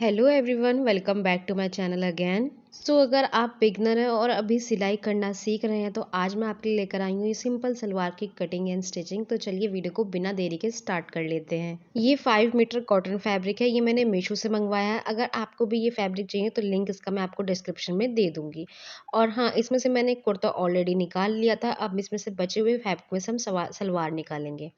Hello everyone, welcome back to my channel again. अगर आप beginner हैं और अभी सिलाई करना सीख रहे हैं तो आज मैं आपके लिए लेकर आई हूँ ये सिंपल सलवार की कटिंग एंड स्टिचिंग। तो चलिए वीडियो को बिना देरी के स्टार्ट कर लेते हैं। ये 5 मीटर कॉटन फैब्रिक है, ये मैंने मीशो से मंगवाया है। अगर आपको भी ये फैब्रिक चाहिए तो लिंक इसका मैं आपको डिस्क्रिप्शन में दे दूंगी। और हाँ, इसमें से मैंने एक कुर्ता ऑलरेडी निकाल लिया था। अब इसमें से बचे हुए फैब्रिक में से हम सलवार निकालेंगे।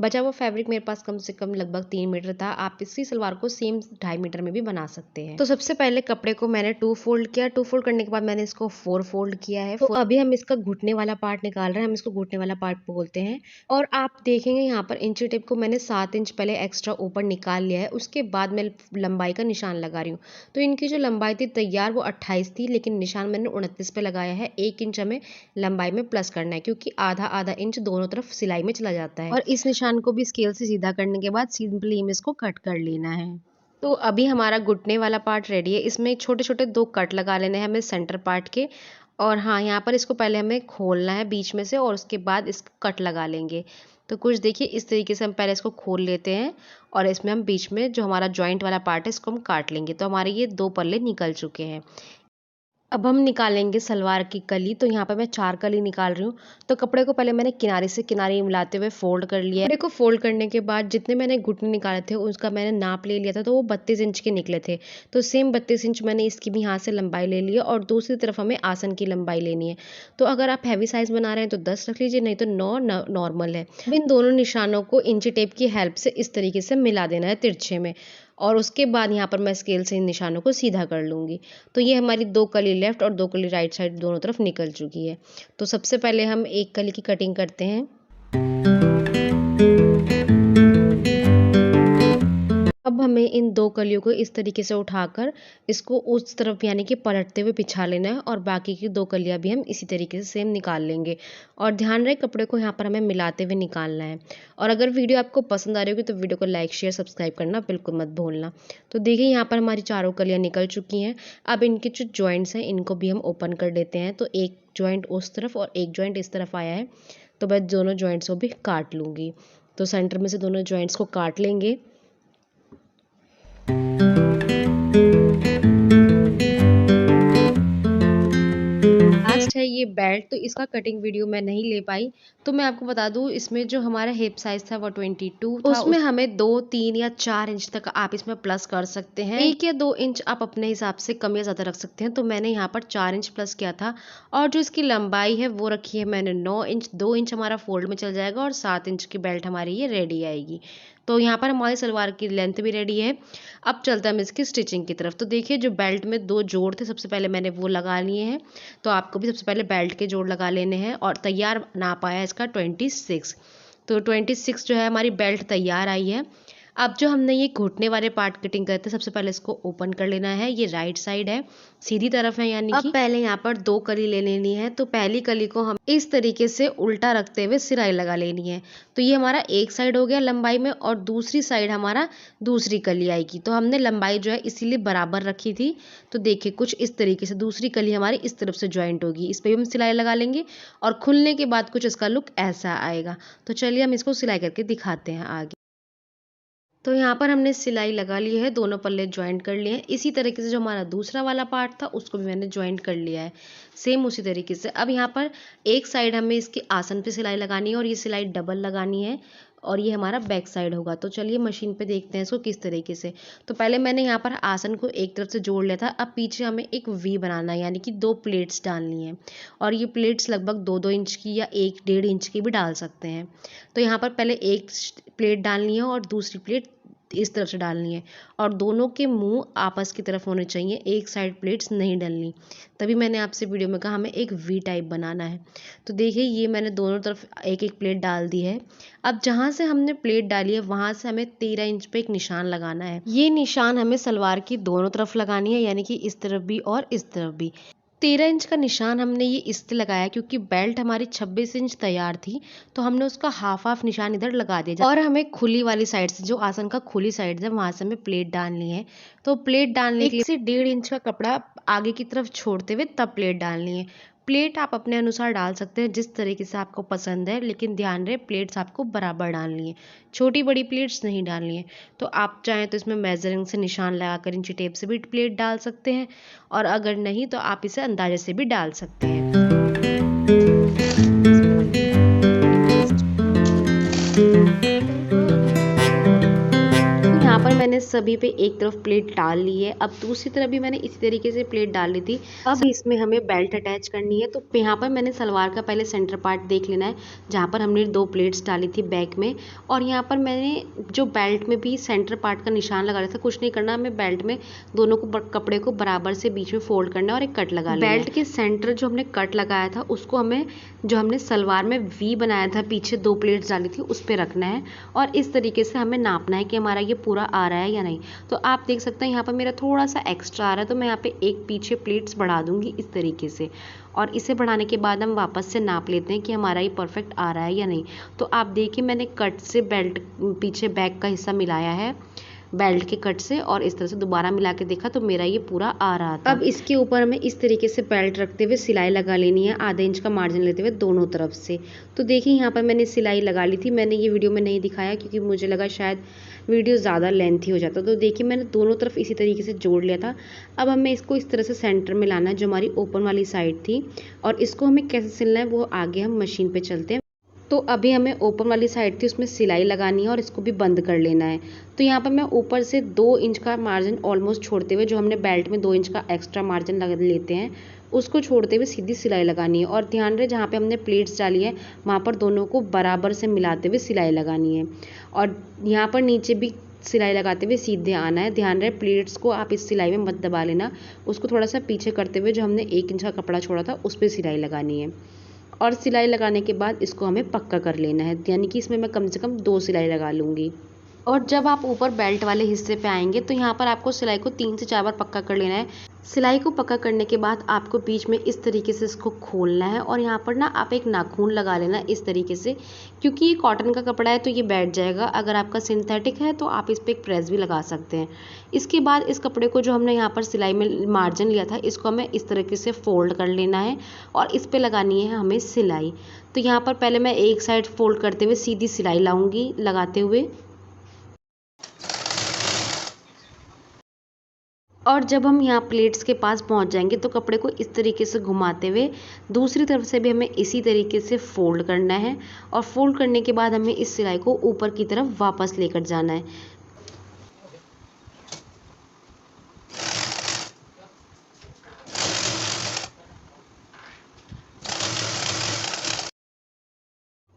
बचा हुआ फैब्रिक मेरे पास कम से कम लगभग 3 मीटर था। आप इसी सलवार को सेम 2.5 मीटर में भी बना सकते हैं। तो सबसे पहले कपड़े को मैंने 2 फोल्ड किया। 2 फोल्ड करने के बाद मैंने इसको 4 फोल्ड किया है। तो अभी हम इसका घुटने वाला पार्ट निकाल रहे हैं। हम इसको घुटने वाला पार्ट बोलते हैं। और आप देखेंगे यहाँ पर इंची टेप को मैंने 7 इंच पहले एक्स्ट्रा ऊपर निकाल लिया है। उसके बाद मैं लंबाई का निशान लगा रही हूँ। तो इनकी जो लंबाई थी तैयार वो 28 थी, लेकिन निशान मैंने 29 पे लगाया है। 1 इंच हमें लंबाई में प्लस करना है, क्योंकि आधा आधा इंच दोनों तरफ सिलाई में चला जाता है। और इस निशान को भी स्केल से सीधा करने के बाद सिंपली इसको कट कर लेना है। तो अभी हमारा घुटने वाला पार्ट रेडी है। इसमें छोटे छोटे 2 कट लगा लेने हैं हमें सेंटर पार्ट के। और हाँ, यहाँ पर इसको पहले हमें खोलना है बीच में से और उसके बाद इसको कट लगा लेंगे। तो कुछ देखिए इस तरीके से हम पहले इसको खोल लेते हैं और इसमें हम बीच में जो हमारा जॉइंट वाला पार्ट है इसको हम काट लेंगे। तो हमारे ये 2 पल्ले निकल चुके हैं। अब हम निकालेंगे सलवार की कली। तो यहाँ पर मैं 4 कली निकाल रही हूँ। तो कपड़े को पहले मैंने किनारे से किनारे मिलाते हुए फोल्ड कर लिया है। कपड़े को फोल्ड करने के बाद जितने मैंने घुटने निकाले थे उसका मैंने नाप ले लिया था। तो वो 32 इंच के निकले थे। तो सेम 32 इंच मैंने इसकी भी यहाँ से लंबाई ले ली है और दूसरी तरफ हमें आसन की लंबाई लेनी है। तो अगर आप हैवी साइज बना रहे हैं तो 10 रख लीजिए, नहीं तो 9 नॉर्मल है। अब इन दोनों निशानों को इंची टेप की हेल्प से इस तरीके से मिला देना है तिरछे में। और उसके बाद यहाँ पर मैं स्केल से इन निशानों को सीधा कर लूँगी। तो ये हमारी 2 कली लेफ्ट और 2 कली राइट साइड दोनों तरफ निकल चुकी है। तो सबसे पहले हम एक कली की कटिंग करते हैं। अब हमें इन 2 कलियों को इस तरीके से उठाकर इसको उस तरफ यानी कि पलटते हुए बिछा लेना है और बाकी की 2 कलियां भी हम इसी तरीके से सेम निकाल लेंगे। और ध्यान रहे कपड़े को यहाँ पर हमें मिलाते हुए निकालना है। और अगर वीडियो आपको पसंद आ रही होगी तो वीडियो को लाइक शेयर सब्सक्राइब करना बिल्कुल मत भूलना। तो देखिए यहाँ पर हमारी चारों कलियाँ निकल चुकी हैं। अब इनके जो जॉइंट्स हैं इनको भी हम ओपन कर देते हैं। तो एक जॉइंट उस तरफ और एक जॉइंट इस तरफ आया है। तो मैं दोनों जॉइंट्स को भी काट लूँगी। तो सेंटर में से दोनों जॉइंट्स को काट लेंगे। लास्ट है ये बेल्ट। तो इसका कटिंग वीडियो मैं नहीं ले पाई। तो मैं आपको बता दूं इसमें जो हमारा हिप साइज था वो 22 था। उसमें हमें 2 3 या 4 इंच तक आप इसमें प्लस कर सकते हैं। 1 या 2 इंच आप अपने हिसाब से कम या ज्यादा रख सकते हैं। तो मैंने यहाँ पर 4 इंच प्लस किया था। और जो इसकी लंबाई है वो रखी है मैंने 9 इंच। 2 इंच हमारा फोल्ड में चल जाएगा और 7 इंच की बेल्ट हमारी ये रेडी आएगी। तो यहाँ पर हमारी सलवार की लेंथ भी रेडी है। अब चलते हैं हम इसकी स्टिचिंग की तरफ। तो देखिए जो बेल्ट में 2 जोड़ थे सबसे पहले मैंने वो लगा लिए हैं। तो आपको भी सबसे पहले बेल्ट के जोड़ लगा लेने हैं। और तैयार नाप आया इसका 26। तो 26 जो है हमारी बेल्ट तैयार आई है। अब जो हमने ये घुटने वाले पार्ट कटिंग करते हैं सबसे पहले इसको ओपन कर लेना है। ये राइट साइड है, सीधी तरफ है यानी कि। अब पहले यहाँ पर 2 कली ले लेनी है। तो पहली कली को हम इस तरीके से उल्टा रखते हुए सिलाई लगा लेनी है। तो ये हमारा एक साइड हो गया लंबाई में और दूसरी साइड हमारा दूसरी कली आएगी। तो हमने लंबाई जो है इसीलिए बराबर रखी थी। तो देखिए कुछ इस तरीके से दूसरी कली हमारी इस तरफ से ज्वाइंट होगी। इस पर भी हम सिलाई लगा लेंगे और खुलने के बाद कुछ इसका लुक ऐसा आएगा। तो चलिए हम इसको सिलाई करके दिखाते हैं आगे। तो यहाँ पर हमने सिलाई लगा ली है, दोनों पल्ले ज्वाइंट कर लिए हैं। इसी तरीके से जो हमारा दूसरा वाला पार्ट था उसको भी मैंने ज्वाइंट कर लिया है सेम उसी तरीके से। अब यहाँ पर एक साइड हमें इसकी आसन पे सिलाई लगानी है और ये सिलाई डबल लगानी है और ये हमारा बैक साइड होगा। तो चलिए मशीन पे देखते हैं इसको किस तरीके से। तो पहले मैंने यहाँ पर आसन को एक तरफ से जोड़ लिया था। अब पीछे हमें एक वी बनाना है यानी कि 2 प्लेट्स डालनी है। और ये प्लेट्स लगभग 2-2 इंच की या 1-1.5 इंच की भी डाल सकते हैं। तो यहाँ पर पहले एक प्लेट डालनी है और दूसरी प्लेट इस तरफ से डालनी है। और दोनों के मुंह आपस की तरफ होने चाहिए, एक साइड प्लेट्स नहीं डालनी। तभी मैंने आपसे वीडियो में कहा हमें एक वी टाइप बनाना है। तो देखिए ये मैंने दोनों तरफ एक एक प्लेट डाल दी है। अब जहाँ से हमने प्लेट डाली है वहाँ से हमें 13 इंच पे एक निशान लगाना है। ये निशान हमें सलवार की दोनों तरफ लगानी है यानी कि इस तरफ भी और इस तरफ भी। 13 इंच का निशान हमने ये इसलिए लगाया क्योंकि बेल्ट हमारी 26 इंच तैयार थी। तो हमने उसका हाफ निशान इधर लगा दिया और हमें खुली वाली साइड से जो आसन का खुली साइड है वहां से हमें प्लेट डालनी है। तो प्लेट डालने के लिए 1 से 1.5 इंच का कपड़ा आगे की तरफ छोड़ते हुए तब प्लेट डालनी है। प्लेट आप अपने अनुसार डाल सकते हैं जिस तरीके से आपको पसंद है, लेकिन ध्यान रहे प्लेट्स आपको बराबर डालनी है, छोटी बड़ी प्लेट्स नहीं डालनी है। तो आप चाहें तो इसमें मेजरिंग से निशान लगाकर इंची टेप से भी प्लेट डाल सकते हैं, और अगर नहीं तो आप इसे अंदाजे से भी डाल सकते हैं। यहाँ पर मैंने सभी पे एक तरफ प्लेट डाल ली है। अब दूसरी तरफ भी मैंने इसी तरीके से प्लेट डाल ली थी। अब इसमें हमें बेल्ट अटैच करनी है। तो यहाँ पर मैंने सलवार का पहले सेंटर पार्ट देख लेना है, जहाँ पर हमने 2 प्लेट्स डाली थी बैक में, और यहाँ पर मैंने जो बेल्ट में भी सेंटर पार्ट का निशान लगा रहा था। कुछ नहीं करना, हमें बेल्ट में दोनों को कपड़े को बराबर से बीच में फोल्ड करना है और एक कट लगा लेना है। बेल्ट के सेंटर जो हमने कट लगाया था उसको हमें, जो हमने सलवार में वी बनाया था पीछे 2 प्लेट्स डाली थी, उस पर रखना है, और इस तरीके से हमें नापना है कि हमारा ये पूरा आ रहा है या नहीं। तो आप देख सकते हैं यहाँ पर मेरा थोड़ा सा एक्स्ट्रा आ रहा है, तो मैं यहाँ पे एक पीछे प्लेट्स बढ़ा दूंगी इस तरीके से, और इसे बढ़ाने के बाद हम वापस से नाप लेते हैं कि हमारा ये परफेक्ट आ रहा है या नहीं। तो आप देखिए मैंने कट से बेल्ट पीछे बैक का हिस्सा मिलाया है बेल्ट के कट से, और इस तरह से दोबारा मिला के देखा तो मेरा ये पूरा आ रहा था। अब इसके ऊपर हमें इस तरीके से बेल्ट रखते हुए सिलाई लगा लेनी है, आधे इंच का मार्जिन लेते हुए दोनों तरफ से। तो देखिए यहाँ पर मैंने सिलाई लगा ली थी। मैंने ये वीडियो में नहीं दिखाया क्योंकि मुझे लगा शायद वीडियो ज़्यादा लेंथी हो जाता। तो देखिए मैंने दोनों तरफ इसी तरीके से जोड़ लिया था। अब हमें इसको इस तरह से सेंटर में लाना है, जो हमारी ओपन वाली साइड थी, और इसको हमें कैसे सिलना है वो आगे हम मशीन पे चलते हैं। तो अभी हमें ओपन वाली साइड थी उसमें सिलाई लगानी है और इसको भी बंद कर लेना है। तो यहाँ पर मैं ऊपर से 2 इंच का मार्जिन ऑलमोस्ट छोड़ते हुए, जो हमने बेल्ट में 2 इंच का एक्स्ट्रा मार्जिन लगा लेते हैं, उसको छोड़ते हुए सीधी सिलाई लगानी है। और ध्यान रहे जहाँ पे हमने प्लेट्स डाली है वहाँ पर दोनों को बराबर से मिलाते हुए सिलाई लगानी है, और यहाँ पर नीचे भी सिलाई लगाते हुए सीधे आना है। ध्यान रहे प्लेट्स को आप इस सिलाई में मत दबा लेना, उसको थोड़ा सा पीछे करते हुए जो हमने 1 इंच का कपड़ा छोड़ा था उस पर सिलाई लगानी है, और सिलाई लगाने के बाद इसको हमें पक्का कर लेना है, यानी कि इसमें मैं कम से कम 2 सिलाई लगा लूँगी। और जब आप ऊपर बेल्ट वाले हिस्से पे आएंगे तो यहाँ पर आपको सिलाई को 3 से 4 बार पक्का कर लेना है। सिलाई को पक्का करने के बाद आपको बीच में इस तरीके से इसको खोलना है, और यहाँ पर ना आप एक नाखून लगा लेना इस तरीके से, क्योंकि ये कॉटन का कपड़ा है तो ये बैठ जाएगा। अगर आपका सिंथेटिक है तो आप इस पर एक प्रेस भी लगा सकते हैं। इसके बाद इस कपड़े को जो हमने यहाँ पर सिलाई में मार्जिन लिया था इसको हमें इस तरीके से फोल्ड कर लेना है, और इस पर लगानी है हमें सिलाई। तो यहाँ पर पहले मैं एक साइड फोल्ड करते हुए सीधी सिलाई लाऊंगी लगाते हुए, और जब हम यहाँ प्लेट्स के पास पहुँच जाएंगे तो कपड़े को इस तरीके से घुमाते हुए दूसरी तरफ से भी हमें इसी तरीके से फोल्ड करना है, और फोल्ड करने के बाद हमें इस सिलाई को ऊपर की तरफ वापस लेकर जाना है।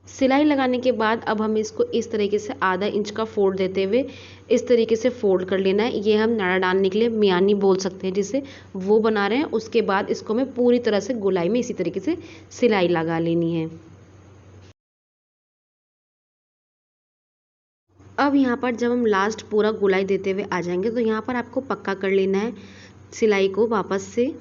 सिलाई लगाने के बाद अब हम इसको इस तरीके से आधा इंच का फोल्ड देते हुए इस तरीके से फोल्ड कर लेना है। ये हम नाड़ा डालने के लिए मियानी बोल सकते हैं जिसे, वो बना रहे हैं। उसके बाद इसको हमें पूरी तरह से गोलाई में इसी तरीके से सिलाई लगा लेनी है। अब यहाँ पर जब हम लास्ट पूरा गोलाई देते हुए आ जाएंगे तो यहाँ पर आपको पक्का कर लेना है सिलाई को वापस से।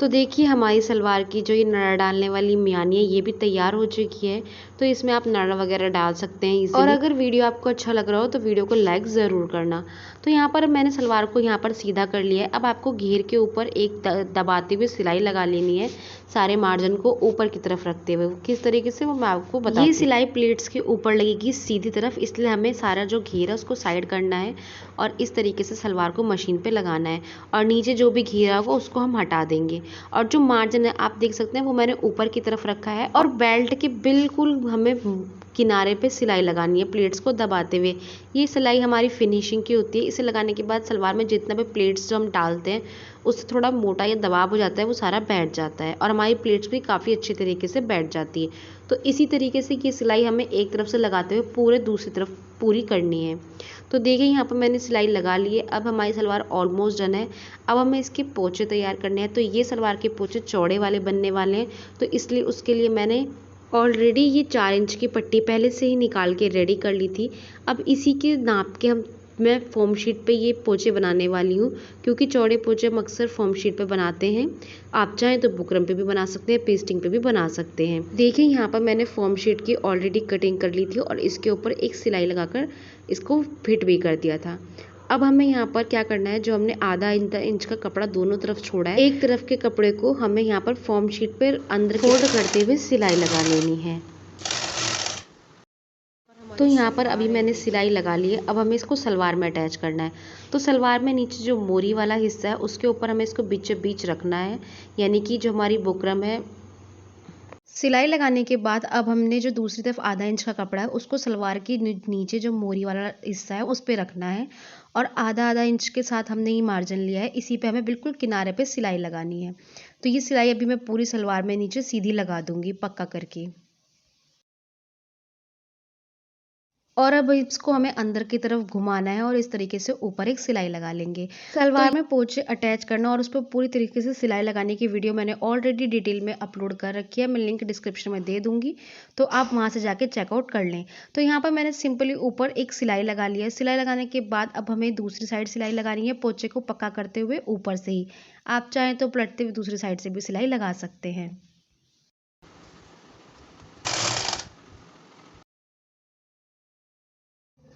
तो देखिए हमारी सलवार की जो ये नड़ा डालने वाली मियानी है ये भी तैयार हो चुकी है। तो इसमें आप नड़ा वगैरह डाल सकते हैं इजीली। और अगर वीडियो आपको अच्छा लग रहा हो तो वीडियो को लाइक ज़रूर करना। तो यहाँ पर मैंने सलवार को यहाँ पर सीधा कर लिया है। अब आपको घेर के ऊपर एक दबाते हुए सिलाई लगा लेनी है, सारे मार्जिन को ऊपर की तरफ रखते हुए। किस तरीके से वो मैं आपको बता, ये सिलाई प्लेट्स के ऊपर लगेगी सीधी तरफ, इसलिए हमें सारा जो घेर है उसको साइड करना है और इस तरीके से सलवार को मशीन पे लगाना है, और नीचे जो भी घेरा होगा उसको हम हटा देंगे। और जो मार्जिन है आप देख सकते हैं वो मैंने ऊपर की तरफ रखा है, और बेल्ट के बिल्कुल हमें किनारे पे सिलाई लगानी है प्लेट्स को दबाते हुए। ये सिलाई हमारी फिनिशिंग की होती है। इसे लगाने के बाद सलवार में जितना भी प्लेट्स जो हम डालते हैं उससे थोड़ा मोटा या दबाव हो जाता है, वो सारा बैठ जाता है और हमारी प्लेट्स भी काफ़ी अच्छी तरीके से बैठ जाती है। तो इसी तरीके से ये सिलाई हमें एक तरफ से लगाते हुए पूरे दूसरी तरफ पूरी करनी है। तो देखिए यहाँ पर मैंने सिलाई लगा ली है। अब हमारी सलवार ऑलमोस्ट डन है। अब हमें इसके पोंचे तैयार करने हैं। तो ये सलवार के पोंचे चौड़े वाले बनने वाले हैं, तो इसलिए उसके लिए मैंने ऑलरेडी ये 4 इंच की पट्टी पहले से ही निकाल के रेडी कर ली थी। अब इसी के नाप के मैं फोम शीट पे ये पोंचे बनाने वाली हूँ, क्योंकि चौड़े पोंचे हम अक्सर फोम शीट पे बनाते हैं। आप चाहें तो बुकरम पे भी बना सकते हैं, पेस्टिंग पे भी बना सकते हैं। देखिए यहाँ पर मैंने फोम शीट की ऑलरेडी कटिंग कर ली थी और इसके ऊपर एक सिलाई लगाकर इसको फिट भी कर दिया था। अब हमें यहाँ पर क्या करना है, जो हमने आधा इंच का कपड़ा दोनों तरफ छोड़ा है, एक तरफ के कपड़े को हमें यहाँ पर फॉर्म शीट पर अंदर फोल्ड करते हुए सिलाई लगा लेनी है। तो यहाँ पर अभी मैंने सिलाई लगा ली है। अब हमें इसको सलवार में अटैच करना है। तो सलवार में नीचे जो मोरी वाला हिस्सा है उसके ऊपर हमें इसको बीचों बीच रखना है, यानी कि जो हमारी बुकरम है। सिलाई लगाने के बाद अब हमने जो दूसरी तरफ आधा इंच का कपड़ा है उसको सलवार की नीचे जो मोरी वाला हिस्सा है उस पर रखना है, और आधा आधा इंच के साथ हमने ये मार्जिन लिया है, इसी पे हमें बिल्कुल किनारे पे सिलाई लगानी है। तो ये सिलाई अभी मैं पूरी सलवार में नीचे सीधी लगा दूंगी पक्का करके। और अब इसको हमें अंदर की तरफ घुमाना है और इस तरीके से ऊपर एक सिलाई लगा लेंगे। सलवार में पोंचे अटैच करना और उस पर पूरी तरीके से सिलाई लगाने की वीडियो मैंने ऑलरेडी डिटेल में अपलोड कर रखी है, मैं लिंक डिस्क्रिप्शन में दे दूंगी, तो आप वहां से जाके चेकआउट कर लें। तो यहाँ पर मैंने सिंपली ऊपर एक सिलाई लगा लिया है। सिलाई लगाने के बाद अब हमें दूसरी साइड सिलाई लगानी है, पोंचे को पक्का करते हुए ऊपर से ही। आप चाहें तो पलटते हुए दूसरी साइड से भी सिलाई लगा सकते हैं।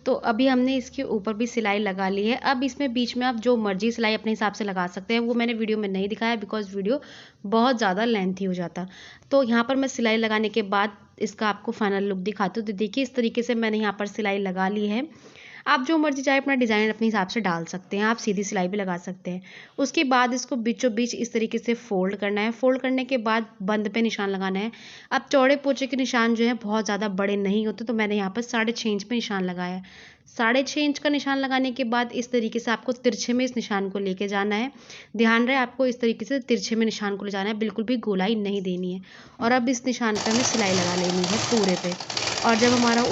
तो अभी हमने इसके ऊपर भी सिलाई लगा ली है। अब इसमें बीच में आप जो मर्जी सिलाई अपने हिसाब से लगा सकते हैं, वो मैंने वीडियो में नहीं दिखाया बिकॉज वीडियो बहुत ज़्यादा लेंथी हो जाता। तो यहाँ पर मैं सिलाई लगाने के बाद इसका आपको फाइनल लुक दिखाती हूँ। तो देखिए इस तरीके से मैंने यहाँ पर सिलाई लगा ली है। आप जो मर्जी चाहे अपना डिज़ाइन अपने हिसाब से डाल सकते हैं, आप सीधी सिलाई भी लगा सकते हैं। उसके बाद इसको बीचों बीच इस तरीके से फोल्ड करना है। फोल्ड करने के बाद बंद पे निशान लगाना है। अब चौड़े पोंचे के निशान जो है बहुत ज़्यादा बड़े नहीं होते, तो मैंने यहाँ पर 6.5 इंच पे निशान लगाया है। 6.5 इंच का निशान लगाने के बाद इस तरीके से आपको तिरछे में इस निशान को लेके जाना है। ध्यान रहे आपको इस तरीके से तिरछे में निशान को ले जाना है, बिल्कुल भी गोलाई नहीं देनी है। और अब इस निशान पे हमें सिलाई लगा लेनी है पूरे पे। और जब हमारा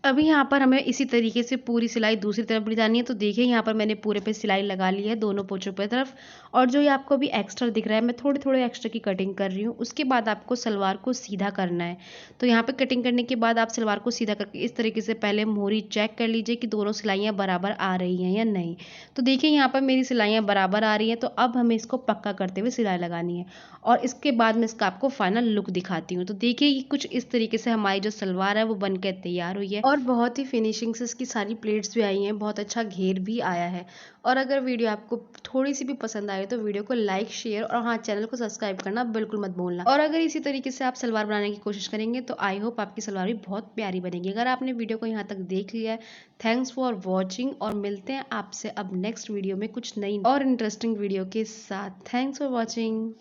अभी यहाँ पर हमें इसी तरीके से पूरी सिलाई दूसरी तरफ भी जानी है। तो देखिए यहाँ पर मैंने पूरे पे सिलाई लगा ली है दोनों पोंचों पे तरफ। और जो ये आपको अभी एक्स्ट्रा दिख रहा है, मैं थोड़े थोड़े एक्स्ट्रा की कटिंग कर रही हूँ। उसके बाद आपको सलवार को सीधा करना है। तो यहाँ पे कटिंग करने के बाद आप सलवार को सीधा करके इस तरीके से पहले मोहरी चेक कर लीजिए कि दोनों सिलाइयाँ बराबर आ रही हैं या नहीं। तो देखिए यहाँ पर मेरी सिलाइयाँ बराबर आ रही हैं। तो अब हमें इसको पक्का करते हुए सिलाई लगानी है, और इसके बाद मैं इसका आपको फाइनल लुक दिखाती हूँ। तो देखिए कुछ इस तरीके से हमारी जो सलवार है वो बनकर तैयार हुई है, और बहुत ही फिनिशिंग से इसकी सारी प्लेट्स भी आई हैं, बहुत अच्छा घेर भी आया है। और अगर वीडियो आपको थोड़ी सी भी पसंद आए तो वीडियो को लाइक शेयर और हाँ चैनल को सब्सक्राइब करना बिल्कुल मत भूलना। और अगर इसी तरीके से आप सलवार बनाने की कोशिश करेंगे तो आई होप आपकी सलवार भी बहुत प्यारी बनेगी। अगर आपने वीडियो को यहाँ तक देख लिया है, थैंक्स फॉर वॉचिंग, और मिलते हैं आपसे अब नेक्स्ट वीडियो में कुछ नई और इंटरेस्टिंग वीडियो के साथ। Thanks for watching.